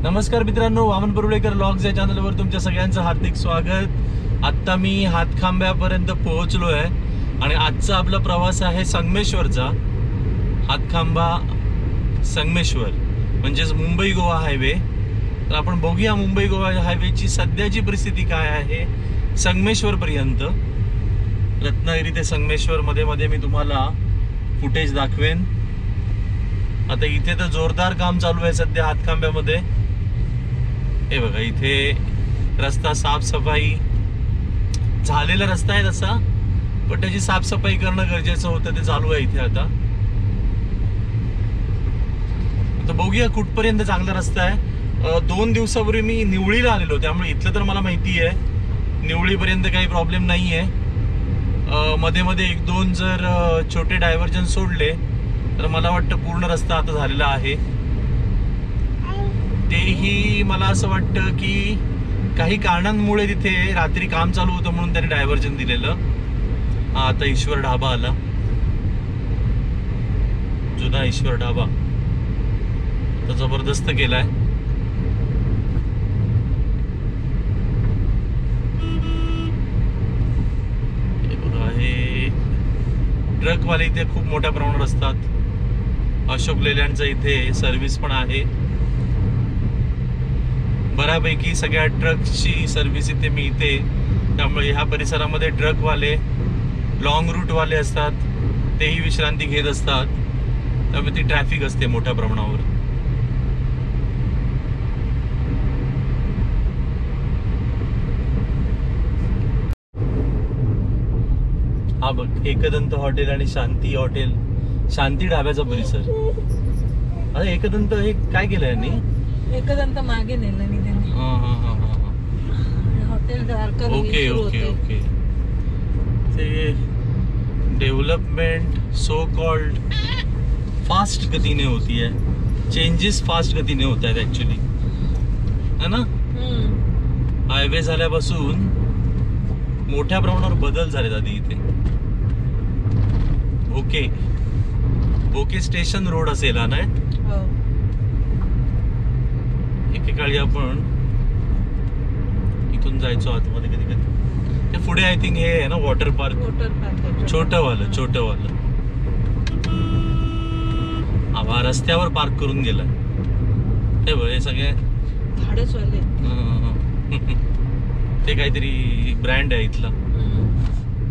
नमस्कार मित्रांनो, वामन परुळेकर व्लॉग्स या चॅनलवर तुमच्या सगळ्यांचं हार्दिक स्वागत। आता मी हातखांब्यापर्यंत पोहोचलो आहे आणि आजचा आपला प्रवास आहे संगमेश्वरचा। हातखांबा संगमेश्वर म्हणजेच मुंबई गोवा हायवे। तर आपण बघूया मुंबई गोवा हायवेची सध्याची परिस्थिती काय आहे संगमेश्वर पर्यंत। रत्नागिरी ते संगमेश्वर मध्ये मी तुम्हाला फुटेज दाखवेन। आता इथे तर जोरदार काम चालू आहे सध्या हातखांब्यामध्ये। हे बघा, इथे रस्ता साफसफाई झालेला रस्ता आहे तसा, पण त्याची साफसफाई करणं गरजेचं होतं, ते चालू आहे इथे आता। बघूया कुठपर्यंत चांगला रस्ता आहे। 2 दिवसापूर्वी मी निवळीला आलेलो, त्यामुळे इथलं तर मला माहिती आहे। निवळीपर्यंत काही प्रॉब्लेम नाही आहे। मध्ये मध्ये 1-2 जर छोटे डायव्हर्जन सोडले तर मला वाटतं पूर्ण रस्ता आता झालेला आहे। तेही मला असं वाटतं की काही कारणांमुळे तिथे रात्री काम चालू होतं म्हणून त्यांनी डायव्हर्जन दिलेलं। आता ईश्वर ढाबा आला, जुना ईश्वर ढाबा तर जबरदस्त केलाय। हे बघा, हे ट्रकवाले इथे खूप मोठ्या प्रमाणावर असतात। अशोक लेलँडचं इथे सर्व्हिस पण आहे बऱ्यापैकी। सगळ्या ट्रकची सर्व्हिस इथे मिळते, त्यामुळे ह्या परिसरामध्ये ट्रकवाले लॉंग रूटवाले असतात, तेही विश्रांती घेत असतात, त्यामुळे ती ट्रॅफिक असते मोठ्या प्रमाणावर। हा बघ, एकदंत हॉटेल आणि शांती हॉटेल, शांती ढाब्याचा परिसर। अरे एकदंत हे काय केलं यांनी? एकदंत मागे नेलं त्यांनी। Hotel okay okay okay. ते डेव्हलपमेंट सो कॉल्ड फास्ट गतीने होती है, चेंजेस फास्ट गतीने होत आहेत ऍक्च्युली, है ना। हायवे झाल्यापासून मोठ्या प्रमाणावर बदल झाले आधी इथे। ओके ओके स्टेशन रोड असेल हा, नाही? एकेकाळी आपण इथून जायचो आतमध्ये कधी कधी। ते पुढे आय थिंक हे आहे ना वॉटर पार्क, छोटं वालं। हा रस्त्यावर पार्क करून गेलाय। हे बघ, हे सगळे धाडसवाले, ते काहीतरी ब्रँड आहे इथला,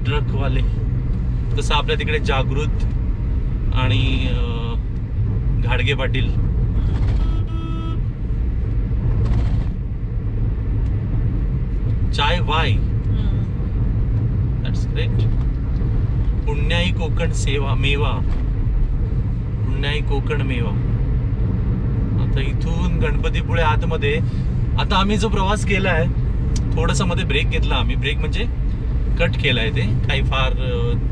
ट्रकवाले। तसं आपल्या तिकडे जागृत आणि घाडगे पाटील। चाय वाय, दॅट्स ग्रेट। पुण्याई कोकण सेवा मेवा, पुण्याई कोकण मेवा। आता इथून गणपतीपुळे आतमध्ये आता आम्ही जो प्रवास केलाय, थोडस मध्ये ब्रेक घेतला आम्ही। ब्रेक म्हणजे कट केलाय, ते काही फार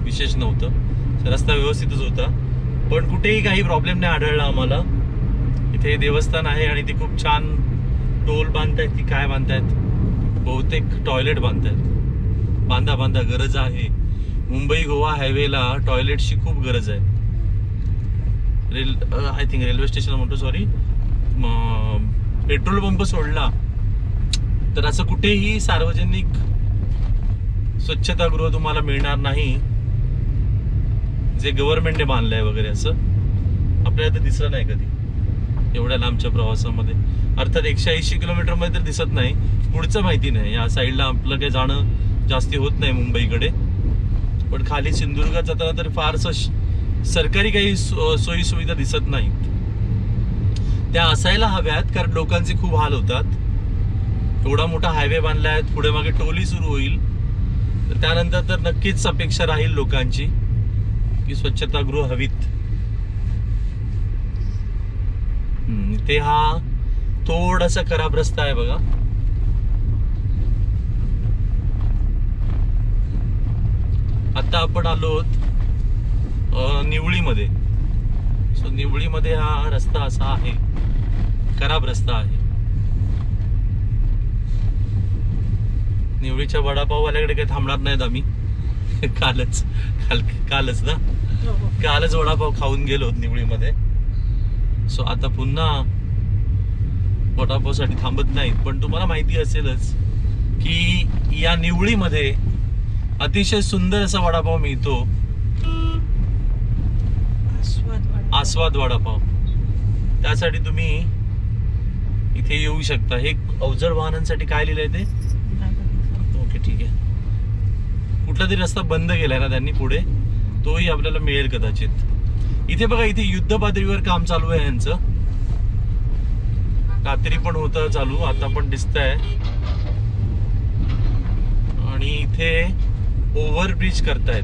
विशेष नव्हतं, रस्ता व्यवस्थितच होता, पण कुठेही काही प्रॉब्लेम नाही आढळला आम्हाला। इथे देवस्थान आहे आणि ती खूप छान टोल बांधतायत, ती काय बांधतायत, बहुतेक टॉयलेट बांधतायत। बांधा गरज आहे। मुंबई गोवा हायवेला टॉयलेटची खूप गरज आहे। आय थिंक रेल्वे स्टेशन म्हणतो, सॉरी, पेट्रोल पंप सोडला तर असं कुठेही सार्वजनिक स्वच्छतागृह तुम्हाला मिळणार नाही जे गव्हर्नमेंटने बांधलंय वगैरे। असं आपल्याला तर दिसलं नाही कधी एवढ्या लांबच्या प्रवासामध्ये। अर्थात 180 किलोमीटर मध्ये तर दिसत नाही, पुढचं माहिती नाही। या साईडला आपलं काही जाणं जास्ती होत नाही मुंबईकडे, पण खाली सिंधुदुर्गात जाताना तर फारसं सरकारी काही सोयी सुविधा दिसत नाहीत। त्या असायला हव्यात, कारण लोकांचे खूप हाल होतात। एवढा मोठा हायवे बांधलाय, पुढे मागे टोली सुरू होईल, तर त्यानंतर तर नक्कीच अपेक्षा राहील लोकांची की स्वच्छतागृह हवीत। ते हा थोडासा खराब रस्ता आहे बघा। आता आपण आलोत निवळीमध्ये। सो निवळीमध्ये हा रस्ता असा आहे, खराब रस्ता आहे। निवळीच्या वडापाववाल्याकडे काही थांबणार नाहीत आम्ही। कालच ना, कालच वडापाव खाऊन गेलो निवळीमध्ये। सो आता पुन्हा वडापावसाठी थांबत नाहीत, पण तुम्हाला माहिती असेलच की या निवळीमध्ये अतिशय सुंदर असा वडापाव मिळतो, आस्वाद वडापाव. त्यासाठी तुम्ही इथे येऊ शकता. हे अवजड वाहनांसाठी काय लिहिलंय ते? ओके, ठीक आहे. कुठला तरी रस्ता बंद केलाय ना त्यांनी पुढे, तोही आपल्याला मिळेल कदाचित. इथे बघा, इथे युद्ध पातळीवर काम चालू आहे यांचं. रात्री पण होतं चालू, आता पण दिसतंय. आणि इथे ओव्हरब्रिज करतायत.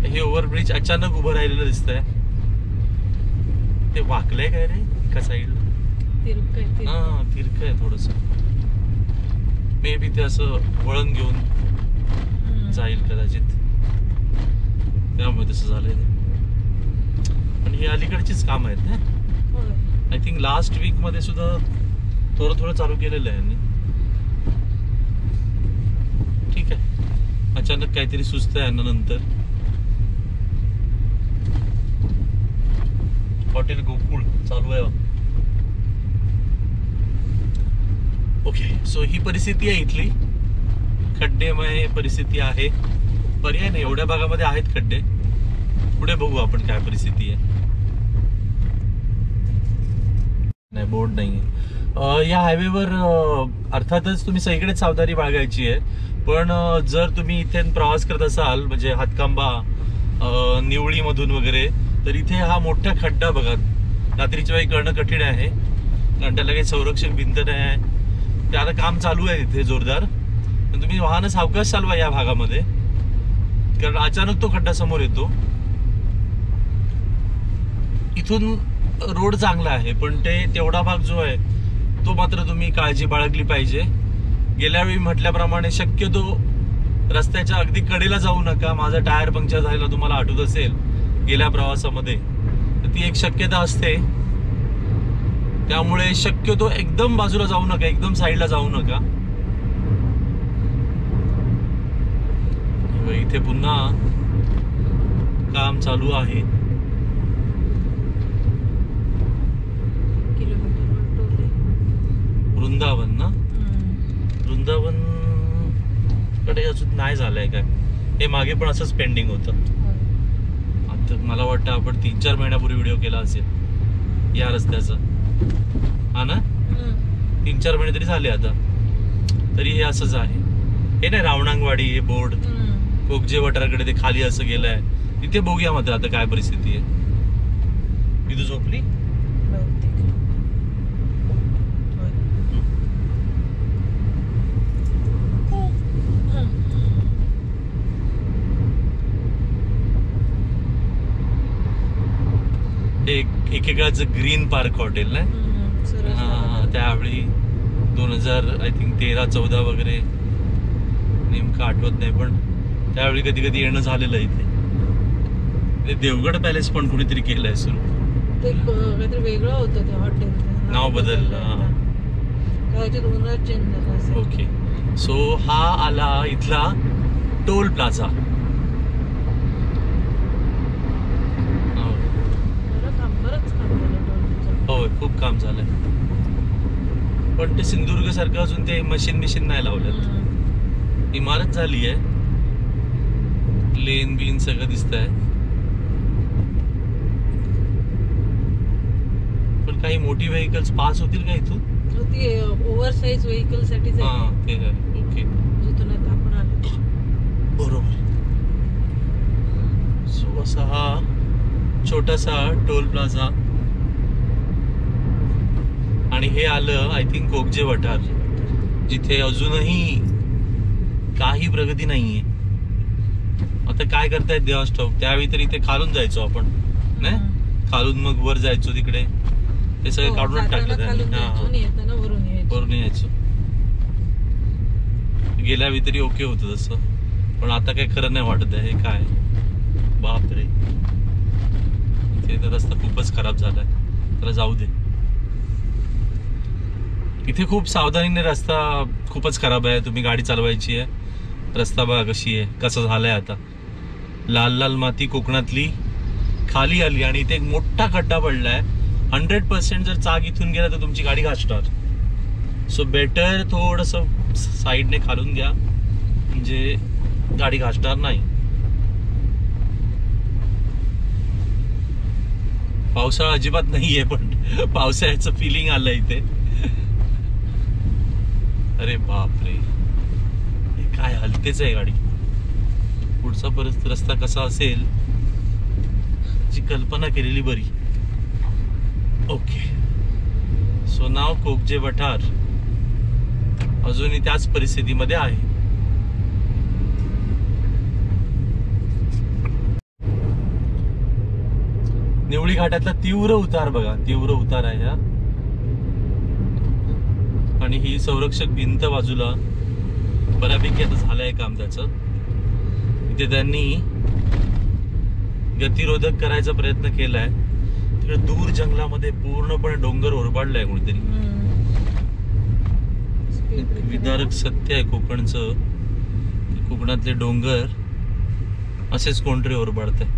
हे ओव्हरब्रिज अचानक उभं राहिलेलं दिसतंय. ते वाकलंय काय रे एका साईडला? हा, तिरकं आहे थोडस. मे बी ते असं वळण घेऊन जाईल कदाचित, त्यामुळे तसं झालंय. पण ही अलीकडचीच काम आहेत ना. आय थिंक लास्ट वीक मध्ये सुद्धा थोडं थोडं चालू केलेलं आहे यांनी. ठीक आहे, अचानक काहीतरी सुचतंय यांना. नंतर हॉटेल गोकुळ चालू आहे. ओके, सो ही परिस्थिती आहे इथली. खड्डेमय परिस्थिती आहे, पर्याय नाही. एवढ्या भागामध्ये आहेत खड्डे. पुढे बघू आपण काय परिस्थिती आहे. नाही, बोर्ड नाहीये या हायवेवर. अर्थातच तुम्ही सगळीकडे सावधानी बाळगायची आहे, पण जर तुम्ही इथे प्रवास करत असाल म्हणजे हातखांबा, निवळी मधून वगैरे, तर इथे हा मोठा खड्डा बघा, रात्रीच्या वेळी करणं कठीण आहे, कारण त्याला काही संरक्षक भिंत नाही आहे. ते आता काम चालू आहे तिथे जोरदार. पण तुम्ही वाहन सावकाश चालवा या भागामध्ये, कारण अचानक तो खड्डा समोर येतो. इथून रोड चांगला आहे, पण तेवढा भाग जो आहे तो मात्र तुम्ही काळजी बाळगली पाहिजे. गेल्या वेळी म्हटल्याप्रमाणे शक्यतो रस्त्याच्या अगदी कडेला जाऊ नका. माझा टायर पंक्चर झालेला तुम्हाला आठवत असेल गेल्या प्रवासामध्ये, तर ती एक शक्यता असते. त्यामुळे शक्यतो एकदम बाजूला जाऊ नका, एकदम साईडला जाऊ नका. इथे पुन्हा काम चालू आहे. वृंदावन ना, वृंदावन कडे अजून नाही झालंय काय? हे मागे पण असंच पेंडिंग होतं. आता मला वाटतं आपण 3-4 महिन्यापूर्वी व्हिडिओ केला असेल या रस्त्याचा, हा ना. 3-4 महिने तरी झाले आता, तरी हे असंच आहे. हे नाही रावणांगवाडी, हे बोर्ड कोकजे वटाराकडे ते खाली असं गेलंय. तिथे बघूया मात्र आता काय परिस्थिती आहे. मी तू झोपली? एकेकाचं ग्रीन पार्क हॉटेल ना, त्यावेळी 2013-14 वगैरे, नेमकं आठवत नाही, पण त्यावेळी कधी कधी येणं झालेलं इथे. देवगड पॅलेस पण कुणीतरी केलंय सुरू. ते काहीतरी वेगळं होतं ते हॉटेल, नाव बदललं. ओके, सो हा आला इथला टोल प्लाझा. होय, खूप काम झालंय, पण ते सिंधुदुर्ग सारखं अजून ते मशीन नाही लावल्यात. इमारत झाली आहे, लेन बिन सगळं दिसत आहे, पण काही मोठी व्हेकल्स पास होतील का इथून? ती ओव्हर साइज व्हेकल साठी ते आहे. ओके, जिथून आता आपण आलो. बरोबर. सो असा हा छोटासा टोल प्लाझा. आणि हे आलं आय थिंक कोकजे वठार, जिथे अजूनही काही प्रगती नाहीये. आता काय करतायत देवा स्टॉप. त्यावेळी तरी इथे खालून जायचो आपण, नाही खालून मग वर जायचो तिकडे. ते सगळं काढून टाकलं वरून यायचो. गेल्या वेळी तरी ओके होतं तसं, पण आता काही खरं नाही वाटत आहे. हे काय बापरे, इथे तर रस्ता खूपच खराब झालाय. त्याला जाऊ दे. इथे खूप सावधानीने, रस्ता खूपच खराब आहे. तुम्ही गाडी चालवायची आहे. रस्ता बघा कशी आहे, कसं झालंय आता. लाल लाल माती कोकणातली खाली आली आणि इथे एक मोठा खड्डा पडलाय. 100% जर चाक इथून गेला तर तुमची गाडी घासणार. सो बेटर थोडस साईडने खालून घ्या, म्हणजे गाडी घासणार नाही. पावसाळा अजिबात नाहीये, पण पावसाळ्याचं फिलिंग आलं इथे. अरे बापरे, हे काय हलतेच आहे गाडी. पुढचा परत रस्ता कसा असेल याची कल्पना केलेली बरी. ओके, सो नाव कोकजे वठार अजूनही त्याच परिस्थितीमध्ये आहे. निवळी घाटातला तीव्र उतार बघा, तीव्र उतार आहे हा. आणि ही संरक्षक भिंत बाजूला बऱ्यापैकी आता झालंय काम त्याचं. इथे त्यांनी गतिरोधक करायचा प्रयत्न केलाय. तिकडे दूर जंगलामध्ये पूर्णपणे डोंगर ओरबाडलाय कोणीतरी. विदारक सत्य आहे कोकणचं. कोकणातले डोंगर असेच कोणतरी ओरबाडतंय.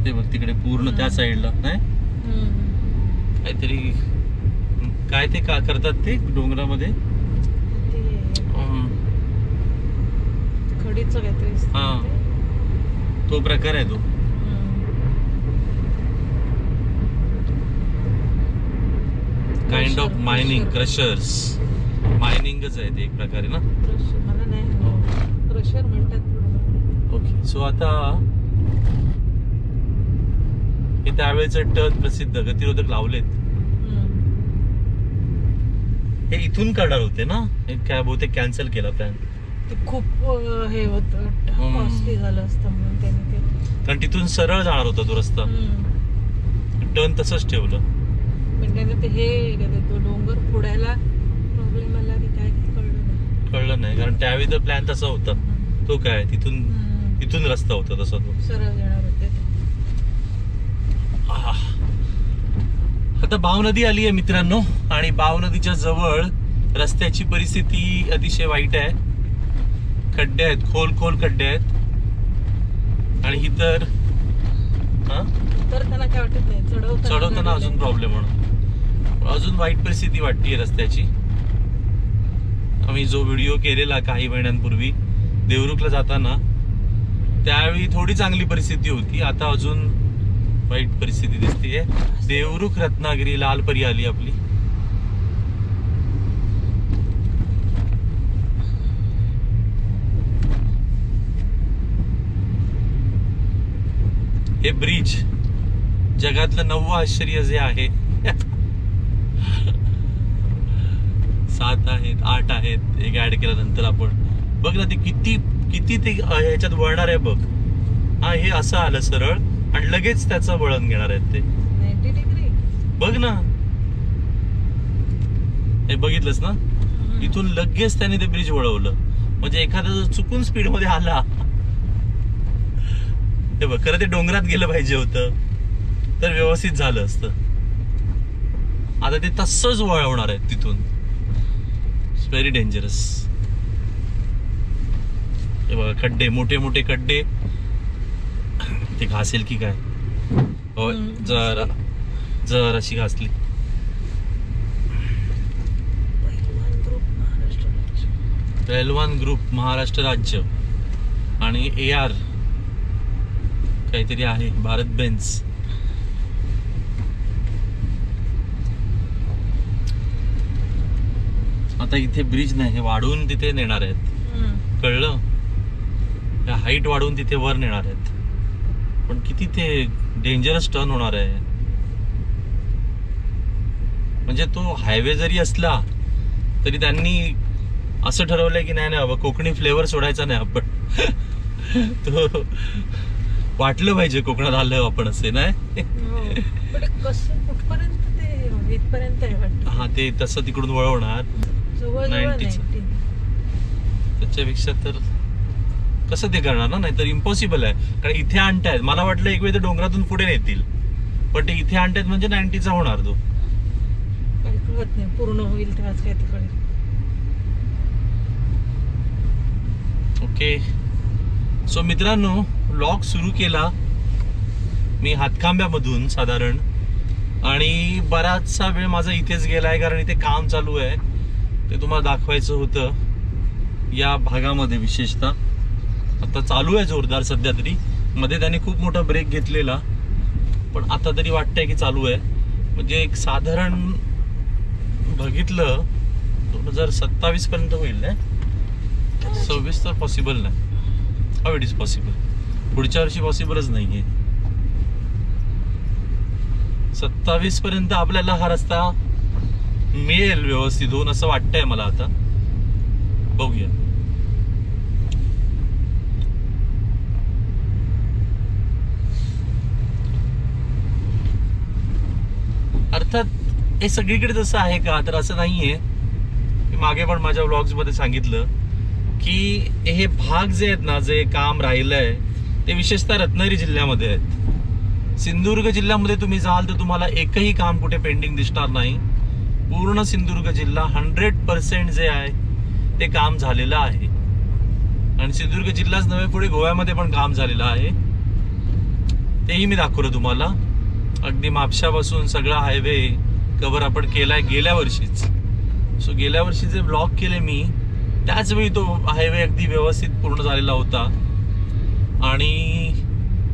ते बघ तिकडे पूर्ण त्या साईडला नाही काहीतरी, काय ते का करतात ते डोंगरामध्ये, खडीचं काहीतरी. हा, तो प्रकार आहे तो. काइंड ऑफ मायनिंग, क्रशर्स, मायनिंगच आहे ते एक प्रकारे ना. मला नाही क्रशर म्हणतात. ओके, सो आता हे त्यावेळेचं टन प्रसिद्ध गतिरोधक लावलेत. हे इथून काढणार होते ना, हे काय बहुतेक कॅन्सल केला प्लॅन. ते खूप हे होतं, कॉस्टली झालं असतं म्हणून त्याने ते. कारण तिथून सरळ जाणार होता तो रस्ता, टर्न तसंच ठेवलं. पण त्याने ते हे तो डोंगर फोडायला प्रॉब्लेम आला की काय कळलं नाही. कारण त्यावेळी तर प्लॅन तसा होता. तो काय तिथून रस्ता होता तसा, तो सरळ जाणार होते. आता बाव नदी आली आहे मित्रांनो, आणि बाव नदीच्या जवळ रस्त्याची परिस्थिती अतिशय वाईट आहे. खड्डे आहेत, खोल खोल खड्डे आहेत. आणि ही तर त्यांना काय वाटत नाही, चढवताना अजून प्रॉब्लेम म्हणून अजून वाईट परिस्थिती वाटते रस्त्याची. आम्ही जो व्हिडिओ केलेला काही महिन्यांपूर्वी देवरुखला जाताना, त्यावेळी थोडी चांगली परिस्थिती होती. आता अजून वाईट परिस्थिती दिसतीये. देवरुख, रत्नागिरी, लालपरी आली आपली. हे ब्रिज जगातलं 9वं आश्चर्य जे आहे. 7 आहेत, 8 आहेत, एक ऍड केल्यानंतर आपण बघ ना ते किती ते ह्याच्यात वळणार आहे बघ. हा, हे असं आलं सरळ आणि लगेच त्याचं वळण घेणार आहेत ते. 90 डिग्री बघ ना, हे बघितलंस ना, इथून लगेच त्याने ते ब्रिज वळवलं. म्हणजे एखादा जर चुकून स्पीड मध्ये आला, हे बघ, खरं ते डोंगरात गेलं पाहिजे होतं तर व्यवस्थित झालं असतं. आता ते तसंच वळवणार आहेत तिथून. It's very dangerous. हे बघा खड्डे, मोठे मोठे खड्डे. ते घासेल की काय? हो, जरा अशी घासली. पहलवान ग्रुप महाराष्ट्र राज्य आणि AR काहीतरी आहे, भारत बेन्झ. आता इथे ब्रिज नाही, हे वाढवून तिथे नेणार आहेत. कळलं? हाईट वाढवून तिथे वर नेणार आहेत. पण किती ते डेंजरस टर्न होणार आहे. म्हणजे तो हायवे जरी असला तरी त्यांनी असं ठरवलंय की नाही बाबा, कोकणी फ्लेवर सोडायचा नाही आपण. तो वाटलं पाहिजे कोकणात आलं आपण, असे नाही. हा, ते तसं तिकडून वळवणार 90. त्याच्यापेक्षा तर कसं ते करणार ना, नाहीतर इम्पॉसिबल आहे. कारण इथे आणतायत, मला वाटलं एक वेळ ते डोंगरातून पुढे नेतील, पण ते इथे आणतायत म्हणजे 90चा होणार तो. काही कळत नाही, पूर्ण होईल तेव्हाच काय ते कळेल. ओके, सो मित्रांनो, व्लॉग सुरू केला मी हातखांब्यामधून साधारण, आणि बराचसा वेळ माझा इथेच गेलाय कारण इथे काम चालू आहे. ते तुम्हाला दाखवायचं होतं या भागामध्ये. विशेषतः आता चालू आहे जोरदार सध्या तरी. मध्ये त्याने खूप मोठा ब्रेक घेतलेला, पण आता तरी वाटतंय की चालू आहे. म्हणजे एक साधारण बघितलं 2027 पर्यंत होईल ना. 26 तर पॉसिबल नाही. How it is possible? पुढच्या वर्षी पॉसिबलच नाहीये. 27 पर्यंत आपल्याला हा रस्ता मिळेल व्यवस्थित होऊन असं वाटतंय मला. आता बघूया. अर्थात हे सगळीकडे तसं आहे का, तर असं नाहीये. मी मागे पण माझ्या व्लॉग्स मध्ये सांगितलं की हे भाग जे आहेत ना, जे काम राहिलंय ते विशेषतः रत्नागिरी जिल्ह्यामध्ये आहेत. सिंधुदुर्ग जिल्ह्यामध्ये तुम्ही जाल तर तुम्हाला एकही काम कुठे पेंडिंग दिसणार नाही. पूर्ण सिंधुदुर्ग जिल्हा 100% जे आहे ते काम झालेलं आहे. आणि सिंधुदुर्ग जिल्हाच नव्हे, पुढे गोव्यामध्ये पण काम झालेलं आहे. तेही मी दाखवलं तुम्हाला. अगदी म्हापशापासून सगळा हायवे कव्हर आपण केलाय गेल्या वर्षीच. सो गेल्या वर्षी जे ब्लॉक केले मी त्याच वेळी तो हायवे अगदी व्यवस्थित पूर्ण झालेला होता. आणि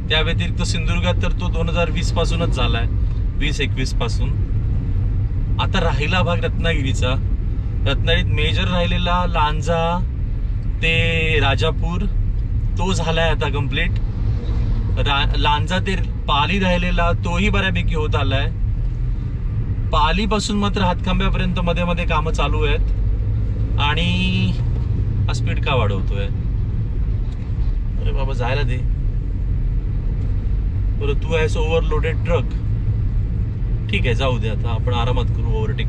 त्या व्यतिरिक्त सिंधुदुर्गात तर तो 2020 पासूनच झालाय, 2021 पासून. आता राहिला भाग रत्नागिरीचा. रत्नागिरीत मेजर राहिलेला लांजा ते राजापूर तो झालाय आता कम्प्लीट. लांजा ते पाली राहिलेला तोही बऱ्यापैकी होत आलाय. पाली पासून मात्र हातखांब्यापर्यंत मध्ये मध्ये कामं चालू आहेत. आणि हा स्पीड का वाढवतोय? अरे बाबा जायला दे बरं. तू आहेस ओव्हरलोडेड ट्रक. ठीक आहे, जाऊ दे. आता आपण आरामात करू ओव्हरटेक.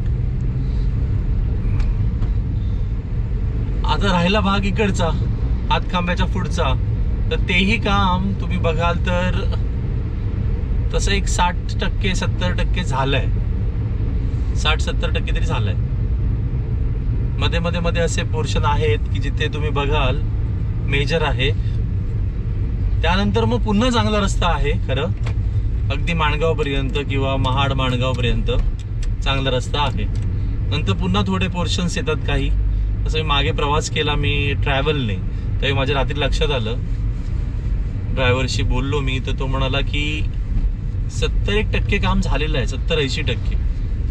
आता राहिला भाग इकडचा हातखांब्याच्या पुढचा, तर तेही काम तुम्ही बघाल तर तसं एक 60% 70% झालंय. 60-70% तरी झालंय. मध्ये मध्ये मध्ये असे पोर्शन आहेत की जिथे तुम्ही बघाल मेजर आहे. त्यानंतर मग पुन्हा चांगला रस्ता आहे खरं. अगदी माणगाव पर्यंत किंवा महाड माणगाव पर्यंत चांगला रस्ता आहे. नंतर पुन्हा थोडे पोर्शन्स येतात काही. तसं मी मागे प्रवास केला मी ट्रॅव्हलने, त्यावेळी माझ्या रात्री लक्षात आलं. ड्रायव्हरशी बोललो मी, तर तो म्हणाला की 70-1% काम झालेलं आहे. 70-80%.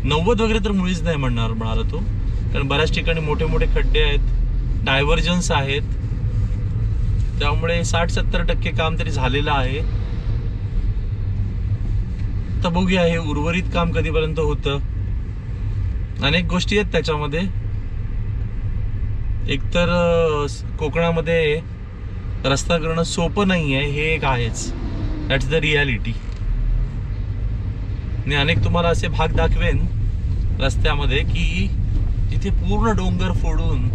90 वगैरे तर मुळीच नाही म्हणाला तो. कारण बऱ्याच ठिकाणी मोठे मोठे खड्डे आहेत, डायव्हर्जन्स आहेत. त्यामुळे 60-70% काम तरी झालेलं आहे. तर बघूया हे उर्वरित काम कधीपर्यंत होतं. अनेक गोष्टी आहेत त्याच्यामध्ये. एकतर कोकणामध्ये रस्ता करणं सोपं नाही आहे, हे एक आहेच. That's the reality. मी अनेक तुम्हाला असे भाग दाखवेन रस्त्यामध्ये की जिथे पूर्ण डोंगर फोडून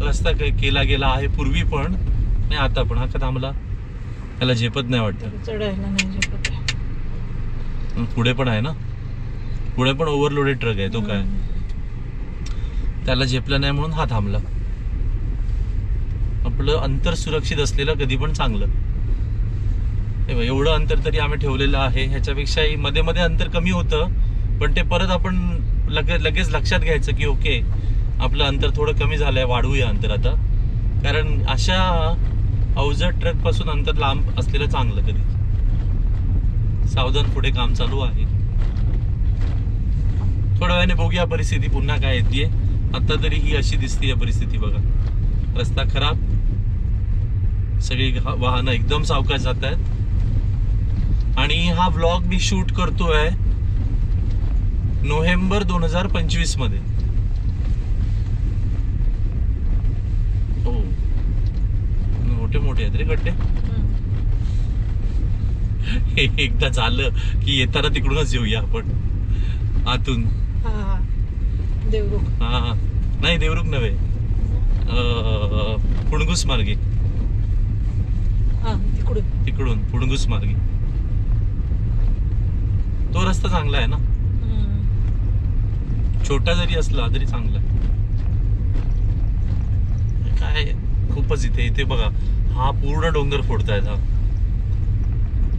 रस्ता केला गेला आहे पूर्वी पण, नाही आता पण. हा का थांबला? त्याला झेपत नाही वाटतं. चढायला नाही झेपत. पुढे पण आहे ना, पुढे पण ओव्हरलोडेड ट्रक आहे. तो काय त्याला झेपलं नाही म्हणून हा थांबला. आपलं अंतर सुरक्षित असलेलं कधी पण चांगलं. एवढं अंतर तरी आम्ही ठेवलेलं आहे. ह्याच्यापेक्षाही मध्ये मध्ये अंतर कमी होतं, पण ते परत आपण लगेच लक्षात घ्यायचं की ओके आपलं अंतर थोडं कमी झालंय, वाढवूया अंतर आता. कारण अशा अवजड ट्रक पासून अंतर लांब असलेलं चांगलं कधी. सावधान, पुढे काम चालू आहे. थोड्या वेळाने बघूया परिस्थिती पुन्हा काय येते. आता तरी ही अशी दिसतीये परिस्थिती. बघा रस्ता खराब, सगळी वाहनं एकदम सावकाश जात आहेत. आणि हा व्लॉग मी शूट करतोय नोव्हेंबर 2025 मध्ये. हो, मोठे मोठे आहेत रे गड्डे. एकदा झालं की येताना तिकडूनच येऊया आपण आतून. देवरुख. हा नाही, देवरुख नव्हे, पुणगुस मार्गे. तिकडून पुणगुस मार्गे. तो रस्ता चांगला आहे ना, छोटा जरी असला तरी चांगला आहे. काय खूपच इथे बघा, हा पूर्ण डोंगर फोडतायत. हा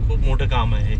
खूप मोठं काम आहे हे.